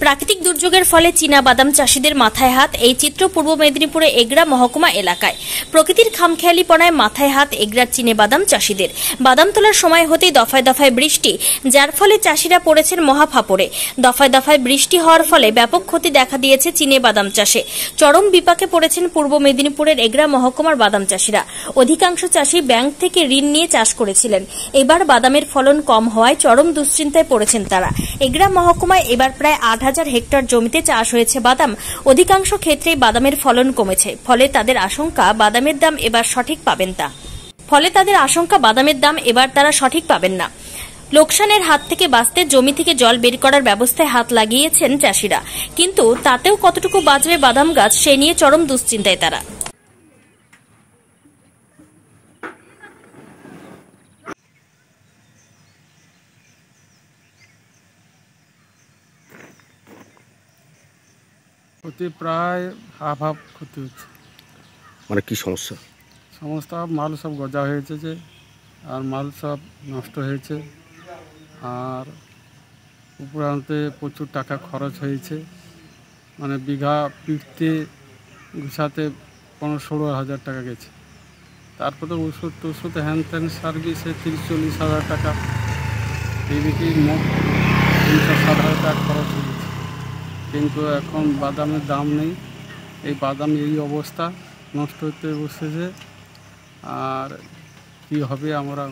প্রাকৃতিক দুর্যোগের ফলে চীনা বাদাম চাষিদের মাথায় হাত। এই চিত্র পূর্ব মেদিনীপুরে এগরা মহকুমা এলাকায়। প্রকৃতির খামখেয়ালিপনায় মাথায় হাত এগরার চীনে বাদাম চাষিদের। বাদাম তোলার সময় হতেই দফায় দফায় বৃষ্টি, যার ফলে চাষিরা পড়েছেন মহাফাপড়ে। দফায় দফায় বৃষ্টি হওয়ার ফলে ব্যাপক ক্ষতি দেখা দিয়েছে চীনে বাদাম চাষে। চরম বিপাকে পড়েছেন পূর্ব মেদিনীপুরের এগরা মহকুমার বাদাম চাষিরা। অধিকাংশ চাষি ব্যাংক থেকে ঋণ নিয়ে চাষ করেছিলেন। এবার বাদামের ফলন কম হওয়ায় চরম দুশ্চিন্তায় পড়েছেন তারা। এগরা মহকুমায় এবার প্রায় ৮,০০০ হেক্টর জমিতে চাষ হয়েছে বাদাম। অধিকাংশ ক্ষেত্রেই বাদামের ফলন কমেছে। ফলে তাদের আশঙ্কা বাদামের দাম এবার তারা সঠিক পাবেন না। লোকসানের হাত থেকে বাঁচতে জমি থেকে জল বের করার ব্যবস্থায় হাত লাগিয়েছেন চাষিরা, কিন্তু তাতেও কতটুকু বাঁচবে বাদাম গাছ, সে নিয়ে চরম দুশ্চিন্তায় তারা। ক্ষতি প্রায় হাফ ক্ষতি হচ্ছে। মানে কি সমস্যা? সমস্যা মাল সব গজা হয়েছে যে, আর মাল সব নষ্ট হয়েছে, আর উপরান্তে প্রচুর টাকা খরচ হয়েছে। মানে বিঘা পিটতে গুছাতে 15-16 হাজার টাকা গেছে। তারপরে ওষুধ হ্যান ত্যান সার্ভিসে 30-40 হাজার টাকা, এইদিকে মোট 50-60 হাজার টাকা খরচ হয়েছে। কিন্তু এখন বাদামের দাম নেই। এই বাদাম এই অবস্থা নষ্ট হতে বসেছে, আর কি হবে আমরা